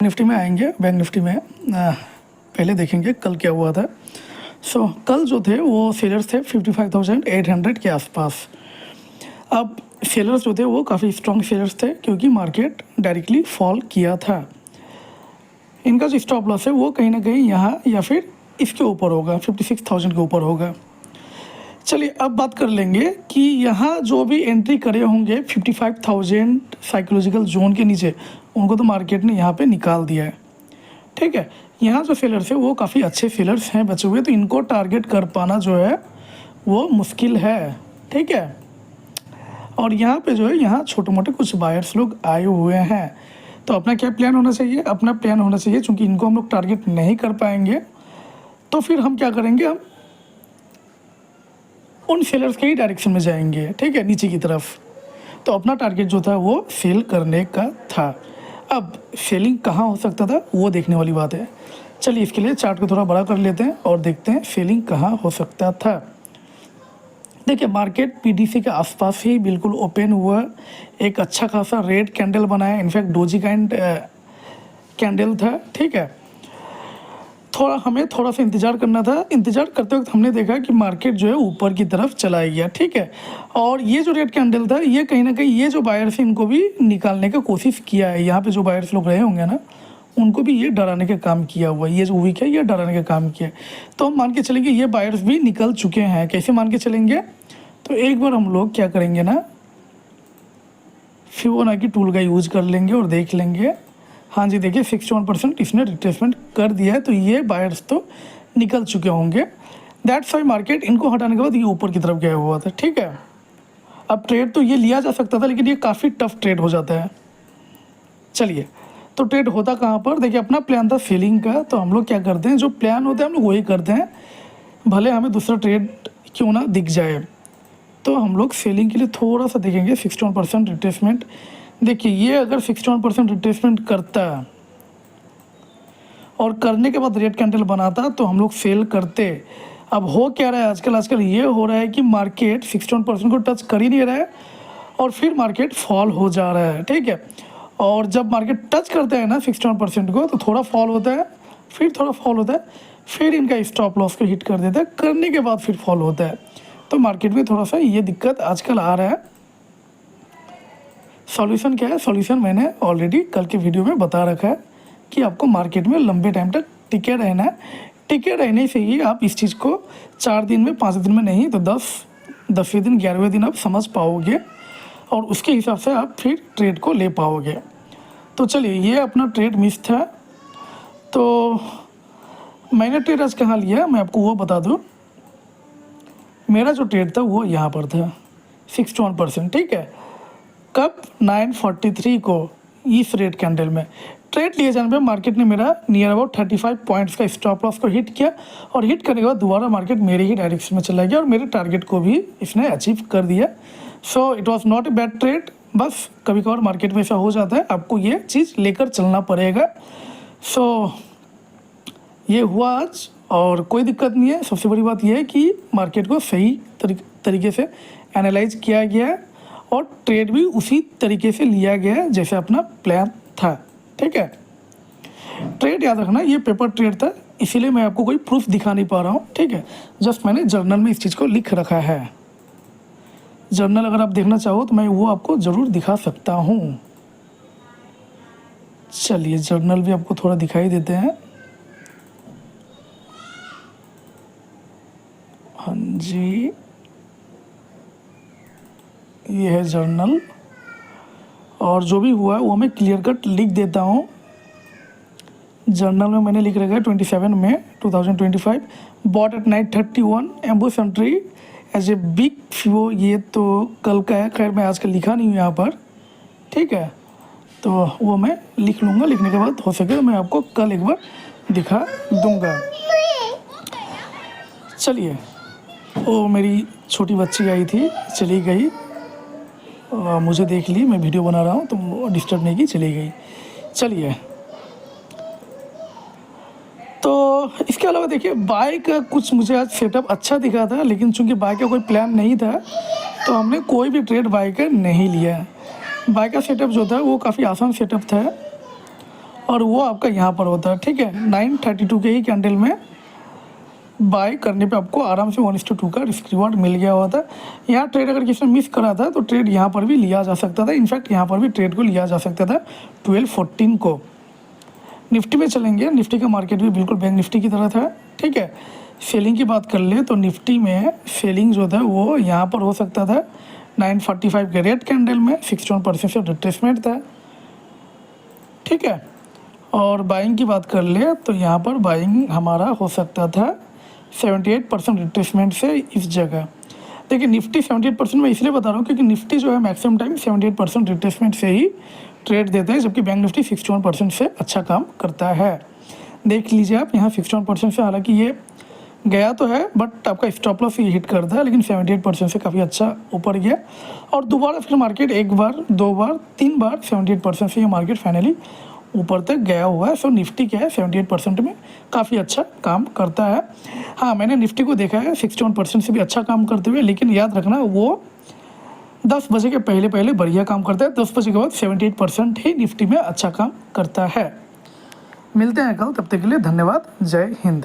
Nifty में आएंगे। Bank Nifty में पहले देखेंगे कल क्या हुआ था। कल जो थे वो सेलर्स थे 55,800 के आसपास। अब सेलर्स जो थे वो काफ़ी स्ट्रॉन्ग सेलर्स थे क्योंकि मार्केट डायरेक्टली फॉल किया था। इनका जो स्टॉप लॉस है वो कहीं ना कहीं यहाँ या फिर इसके ऊपर होगा, 56,000 के ऊपर होगा। चलिए अब बात कर लेंगे कि यहाँ जो भी एंट्री करे होंगे 55,000 साइकोलॉजिकल जोन के नीचे, उनको तो मार्केट ने यहाँ पे निकाल दिया है। ठीक है, यहाँ जो सेलर्स है वो काफ़ी अच्छे सेलर्स हैं बचे हुए, तो इनको टारगेट कर पाना जो है वो मुश्किल है। ठीक है, और यहाँ पे जो है यहाँ छोटे मोटे कुछ बायर्स लोग आए हुए हैं। तो अपना क्या प्लान होना चाहिए? अपना प्लान होना चाहिए, चूँकि इनको हम लोग टारगेट नहीं कर पाएंगे तो फिर हम क्या करेंगे, हम उन सेलर्स के ही डायरेक्शन में जाएंगे। ठीक है, नीचे की तरफ। तो अपना टारगेट जो था वो सेल करने का था। अब सेलिंग कहाँ हो सकता था वो देखने वाली बात है। चलिए इसके लिए चार्ट को थोड़ा बड़ा कर लेते हैं और देखते हैं सेलिंग कहाँ हो सकता था। देखिए मार्केट पीडीसी के आसपास ही बिल्कुल ओपन हुआ, एक अच्छा खासा रेड कैंडल बनाया, इनफैक्ट डोजी काइंड कैंडल था। ठीक है, हमें थोड़ा सा इंतज़ार करना था। इंतज़ार करते वक्त हमने देखा कि मार्केट जो है ऊपर की तरफ चला गया। ठीक है, और ये जो रेड कैंडल था ये कहीं ना कहीं ये जो बायर्स हैं इनको भी निकालने का कोशिश किया है। यहाँ पे जो बायर्स लोग रहे होंगे ना, उनको भी ये डराने का काम किया हुआ है। ये जो वीक है ये डराने का काम किया है। तो हम मान के चलेंगे ये बायर्स भी निकल चुके हैं। कैसे मान के चलेंगे? तो एक बार हम लोग क्या करेंगे ना, फिबोनाची टूल का यूज़ कर लेंगे और देख लेंगे। हाँ जी, देखिए 61% इसने रिट्रेसमेंट कर दिया है, तो ये बायर्स तो निकल चुके होंगे। दैट्स वाई मार्केट इनको हटाने के बाद ये ऊपर की तरफ गया हुआ था। ठीक है, अब ट्रेड तो ये लिया जा सकता था, लेकिन ये काफ़ी टफ ट्रेड हो जाता है। चलिए, तो ट्रेड होता कहाँ पर? देखिए अपना प्लान था सेलिंग का, तो हम लोग क्या करते हैं, जो प्लान होता है हम लोग वही करते हैं, भले हमें दूसरा ट्रेड क्यों ना दिख जाए। तो हम लोग सेलिंग के लिए थोड़ा सा देखेंगे 61% रिट्रेसमेंट। देखिए ये अगर 61% रिट्रेसमेंट करता और करने के बाद रेड कैंडल बनाता तो हम लोग सेल करते। अब हो क्या रहा है आजकल ये हो रहा है कि मार्केट 61% को टच कर ही नहीं रहा है और फिर मार्केट फॉल हो जा रहा है। ठीक है, और जब मार्केट टच करता है ना 61% को तो थोड़ा फॉल होता है, फिर थोड़ा फॉल होता है, फिर इनका स्टॉप लॉस को हिट कर देता है, करने के बाद फिर फॉल होता है। तो मार्केट में थोड़ा सा ये दिक्कत आजकल आ रहा है। सॉल्यूशन क्या है? सॉल्यूशन मैंने ऑलरेडी कल के वीडियो में बता रखा है कि आपको मार्केट में लंबे टाइम तक टिके रहना है। टिके रहने से ही आप इस चीज़ को 4 दिन में, 5 दिन में नहीं तो 10वें दिन, 11वें दिन आप समझ पाओगे और उसके हिसाब से आप फिर ट्रेड को ले पाओगे। तो चलिए, ये अपना ट्रेड मिस था। तो मैंने ट्रेड आज कहाँ लिया मैं आपको वो बता दूँ। मेरा जो ट्रेड था वो यहाँ पर था 61%। ठीक है, कब? 943 को इस रेड कैंडल में ट्रेड लिए जाने पे मार्केट ने मेरा नियर अबाउट 35 पॉइंट्स का स्टॉप लॉस को हिट किया और हिट करने के बाद दोबारा मार्केट मेरे ही डायरेक्शन में चला गया और मेरे टारगेट को भी इसने अचीव कर दिया। So it was not a bad trade. बस कभी कभार मार्केट में ऐसा हो जाता है, आपको ये चीज़ लेकर चलना पड़ेगा। सो ये हुआ आज और कोई दिक्कत नहीं है। सबसे बड़ी बात यह है कि मार्केट को सही तरीके से एनालाइज किया गया है और ट्रेड भी उसी तरीके से लिया गया है जैसे अपना प्लान था। ठीक है, ट्रेड याद रखना ये पेपर ट्रेड था, इसीलिए मैं आपको कोई प्रूफ दिखा नहीं पा रहा हूँ। ठीक है, जस्ट मैंने जर्नल में इस चीज़ को लिख रखा है। जर्नल अगर आप देखना चाहो तो मैं वो आपको ज़रूर दिखा सकता हूँ। चलिए जर्नल भी आपको थोड़ा दिखाई देते हैं। हाँ जी, ये है जर्नल और जो भी हुआ है वो मैं क्लियर कट लिख देता हूँ। जर्नल में मैंने लिख रखा है 27 मई 2025 bot at 931 ambush entry as a big फिबो। ये तो कल का है, खैर मैं आज का लिखा नहीं हूँ यहाँ पर। ठीक है, तो वो मैं लिख लूँगा, लिखने के बाद हो सके तो मैं आपको कल एक बार दिखा दूँगा। चलिए, वो मेरी छोटी बच्ची आई थी, चली गई, मुझे देख ली, मैं वीडियो बना रहा हूँ तो डिस्टर्ब नहीं की, चली गई। चलिए, तो इसके अलावा देखिए बाय का कुछ मुझे आज सेटअप अच्छा दिखा था, लेकिन चूंकि बाय का कोई प्लान नहीं था तो हमने कोई भी ट्रेड बाय का नहीं लिया। बाय का सेटअप जो था वो काफ़ी आसान सेटअप था और वो आपका यहाँ पर होता है, ठीक है। 932 के ही कैंडल में बाय करने पे आपको आराम से 1:2 का रिस्क रिवॉर्ड मिल गया हुआ था। यहाँ ट्रेड अगर किसी ने मिस करा था तो ट्रेड यहाँ पर भी लिया जा सकता था, इनफैक्ट यहाँ पर भी ट्रेड को लिया जा सकता था 12:14 को। निफ्टी में चलेंगे, निफ्टी का मार्केट भी बिल्कुल बैंक निफ्टी की तरह था, ठीक है। सेलिंग की बात कर ले तो निफ्टी में सेलिंग जो था वो यहाँ पर हो सकता था 945 के रेड कैंडल में 61% से रिट्रेसमेंट था, ठीक है। और बाइंग की बात कर ले तो यहाँ पर बाइंग हमारा हो सकता था 78% रिट्रेसमेंट से इस जगह। देखिए निफ्टी 78% में इसलिए बता रहा हूँ क्योंकि निफ्टी जो है मैक्सिमम टाइम 78% रिट्रेसमेंट से ही ट्रेड देते हैं, जबकि बैंक निफ्टी 61% से अच्छा काम करता है। देख लीजिए आप यहाँ 61% से, हालांकि ये गया तो है बट आपका स्टॉप लॉस ये हिट करता है, लेकिन 78% से काफ़ी अच्छा ऊपर गया। और दोबारा फिर मार्केट एक बार, दो बार, तीन बार 78% से ये मार्केट फाइनली ऊपर तक गया हुआ है। सो निफ्टी क्या है 78% में काफ़ी अच्छा काम करता है। हाँ, मैंने निफ्टी को देखा है 61% से भी अच्छा काम करते हुए, लेकिन याद रखना वो 10 बजे के पहले पहले बढ़िया काम करता है, 10 बजे के बाद 78% ही निफ्टी में अच्छा काम करता है। मिलते हैं कल, तब तक के लिए धन्यवाद, जय हिंद।